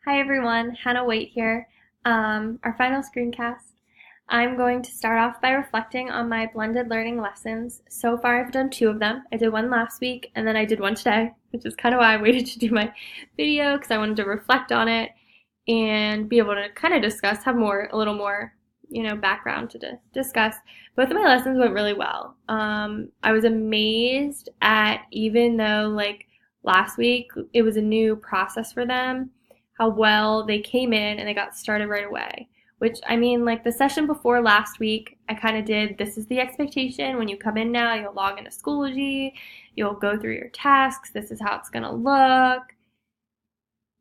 Hi everyone, Hannah Waite here. Our final screencast. I'm going to start off by reflecting on my blended learning lessons. So far, I've done two of them. I did one last week and then I did one today, which is kind of why I waited to do my video because I wanted to reflect on it and be able to kind of discuss, have a little more, background to discuss. Both of my lessons went really well. I was amazed at even though like last week it was a new process for them how well they came in and they got started right away. Which, I mean, like the session before last week, I kind of did this is the expectation. When you come in now, you'll log into Schoology, you'll go through your tasks, this is how it's going to look.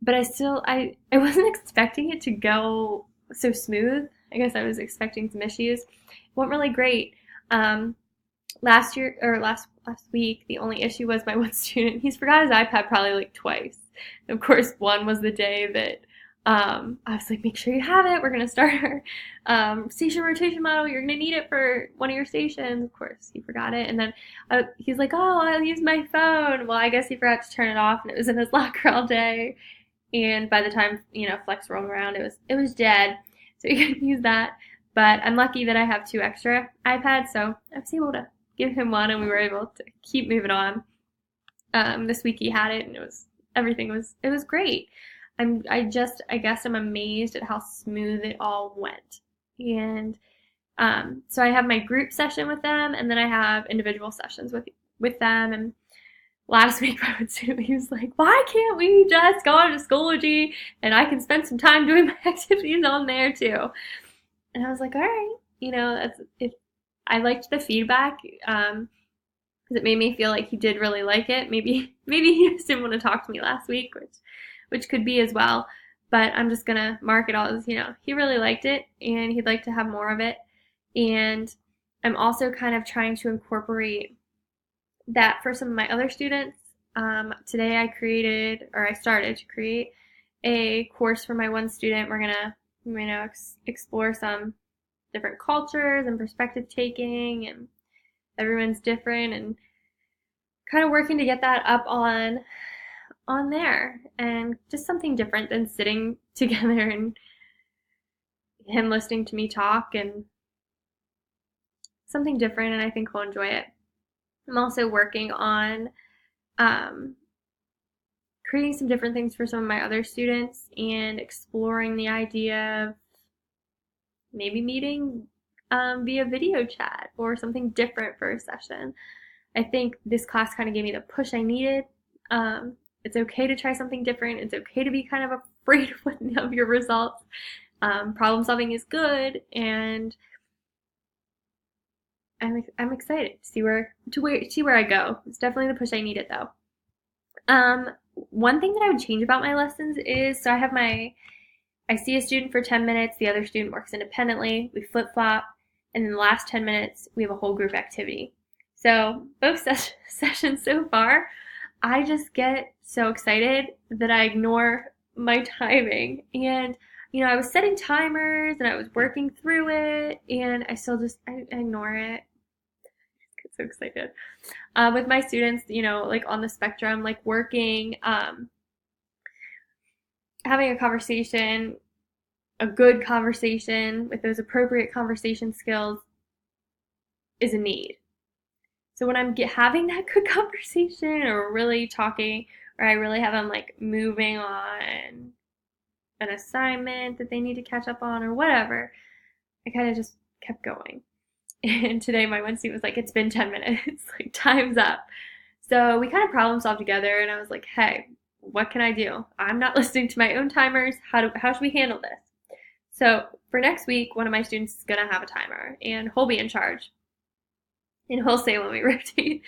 But I wasn't expecting it to go so smooth. I guess I was expecting some issues. It went really great. Last week, the only issue was my one student. He's forgot his iPad probably like twice. And of course, one was the day that I was like, make sure you have it. We're going to start our station rotation model. You're going to need it for one of your stations. Of course, he forgot it. And then he's like, oh, I'll use my phone. Well, I guess he forgot to turn it off and it was in his locker all day. And by the time, Flex rolled around, it was dead. So you can use that. But I'm lucky that I have two extra iPads, so I was able to give him one and we were able to keep moving on. This week he had it and it was great. I guess I'm amazed at how smooth it all went. And so I have my group session with them and then I have individual sessions with them. And last week my one student, he was like, why can't we just go on to Schoology and I can spend some time doing my activities on there too? And I was like, all right, I liked the feedback because it made me feel like he did really like it. Maybe he just didn't want to talk to me last week, which could be as well. But I'm just gonna mark it all as he really liked it and he'd like to have more of it. And I'm also kind of trying to incorporate that for some of my other students. Today I started to create a course for my one student. We're gonna explore some different cultures and perspective taking, and everyone's different, and kind of working to get that up on there, and just something different than sitting together and him listening to me talk, and something different, and I think he'll enjoy it. I'm also working on creating some different things for some of my other students and exploring the idea of maybe meeting via video chat or something different for a session. I think this class kind of gave me the push I needed. It's okay to try something different. It's okay to be kind of afraid of your results. Problem solving is good, and I'm excited to see where I go. It's definitely the push I needed though. One thing that I would change about my lessons is so I see a student for 10 minutes, the other student works independently, we flip flop, and in the last 10 minutes, we have a whole group activity. So both sessions so far, I just get so excited that I ignore my timing. And, I was setting timers and I was working through it, and I ignore it. I get so excited. With my students, like on the spectrum, like working, having a conversation, a good conversation with those appropriate conversation skills is a need. So when I'm having that good conversation or really talking, or I really have them like moving on an assignment that they need to catch up on or whatever, I kind of just kept going. And today my one student was like, it's been 10 minutes, like time's up. So we kind of problem solved together and I was like, hey, what can I do? I'm not listening to my own timers. How should we handle this? So for next week, one of my students is going to have a timer and he'll be in charge. And he'll say when we rotate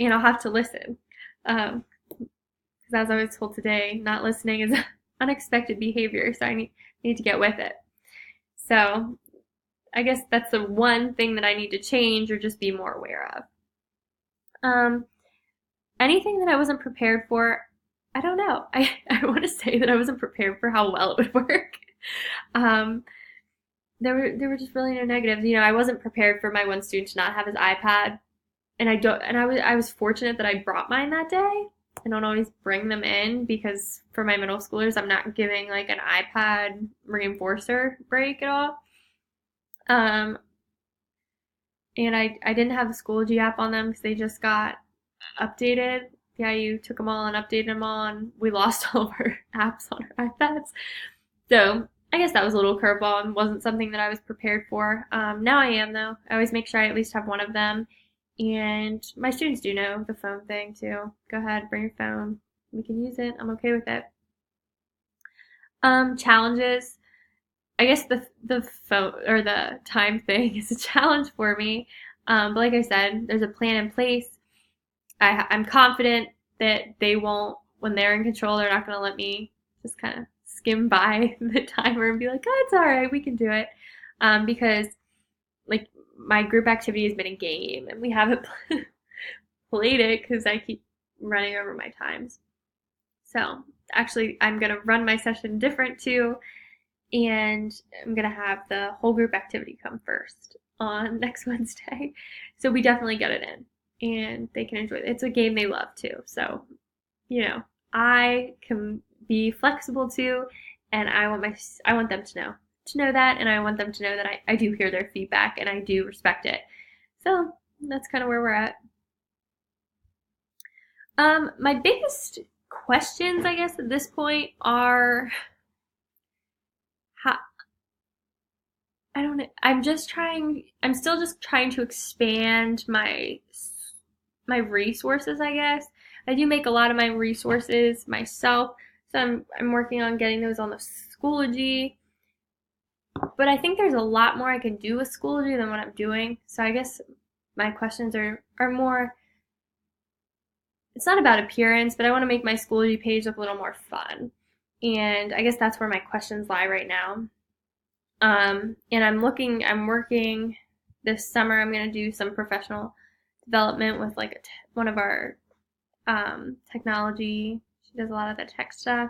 and I'll have to listen. Because as I was told today, not listening is unexpected behavior, so I need to get with it. So I guess that's the one thing that I need to change or just be more aware of. Anything that I wasn't prepared for, I don't know. I want to say that I wasn't prepared for how well it would work. There were just really no negatives. I wasn't prepared for my one student to not have his iPad, and I was fortunate that I brought mine that day. I don't always bring them in because for my middle schoolers, I'm not giving like an iPad reinforcer break at all. Um, and I didn't have the Schoology app on them because they just got updated. The IU took them all and updated them all, and we lost all of our apps on our iPads. So I guess that was a little curveball and wasn't something that I was prepared for. Now I am, though. I always make sure I at least have one of them. And my students do know the phone thing, too. Go ahead, bring your phone. We can use it. I'm okay with it. Challenges. I guess the phone or the time thing is a challenge for me. But like I said, there's a plan in place. I'm confident that they won't, when they're in control, they're not going to let me just kind of skim by the timer and be like, oh, it's all right, we can do it. Because like my group activity has been a game and we haven't played it because I keep running over my times. So actually, I'm going to run my session different too, and I'm going to have the whole group activity come first on next Wednesday. So we definitely get it in and they can enjoy it. It's a game they love too. So, I can be flexible too, and I want them to know that, and I want them to know that I do hear their feedback and I do respect it. So that's kind of where we're at. My biggest questions, I guess, at this point are how, I don't know. I'm still just trying to expand my resources, I guess. I do make a lot of my resources myself, so I'm working on getting those on the Schoology. But I think there's a lot more I can do with Schoology than what I'm doing. So I guess my questions are more, it's not about appearance, but I want to make my Schoology page look a little more fun. And I guess that's where my questions lie right now. And I'm working this summer. I'm going to do some professional development with like one of our technology. She does a lot of the tech stuff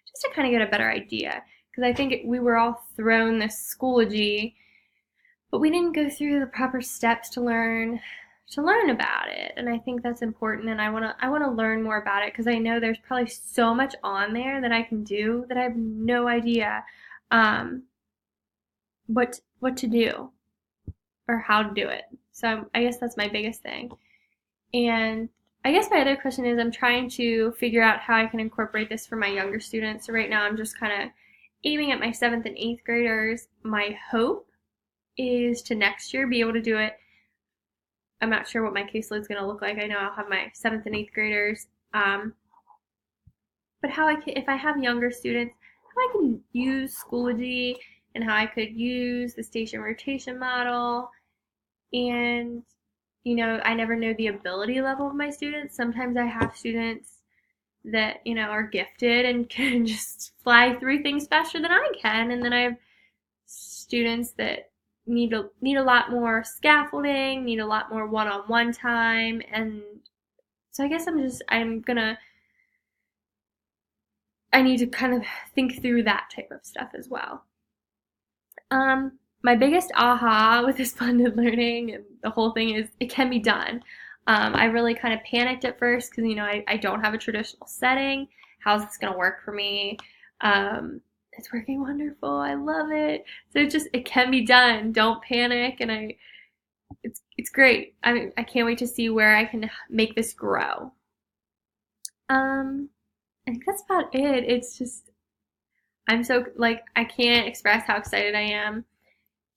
just to kind of get a better idea. Because I think we were all thrown this Schoology, but we didn't go through the proper steps to learn about it. And I think that's important. And I wanna learn more about it because I know there's probably so much on there that I can do that I have no idea what to do or how to do it. So I guess that's my biggest thing. And I guess my other question is I'm trying to figure out how I can incorporate this for my younger students. So right now I'm just kind of aiming at my 7th and 8th graders. My hope is to next year be able to do it. I'm not sure what my caseload is going to look like. I know I'll have my 7th and 8th graders. But if I have younger students, how I can use Schoology and how I could use the station rotation model. And, I never know the ability level of my students. Sometimes I have students that, are gifted and can just fly through things faster than I can. And then I have students that need a lot more scaffolding, need a lot more one-on-one time. And so I guess I need to kind of think through that type of stuff as well. My biggest aha with this blended learning and the whole thing is it can be done. I really kind of panicked at first because, I don't have a traditional setting. How's this going to work for me? It's working wonderful. I love it. So it can be done. Don't panic. And it's great. I can't wait to see where I can make this grow. I think that's about it. It's just, I'm so, I can't express how excited I am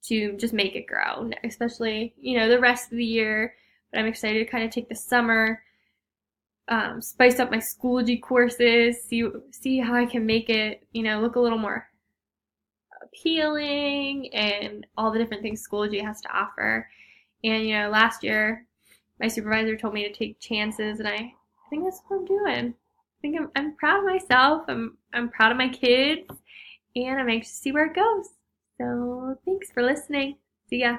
to just make it grow, especially, the rest of the year. But I'm excited to kind of take the summer, spice up my Schoology courses, see how I can make it, look a little more appealing and all the different things Schoology has to offer. And, last year, my supervisor told me to take chances, and I think that's what I'm doing. I think I'm proud of myself. I'm proud of my kids, and I'm anxious to see where it goes. So thanks for listening. See ya.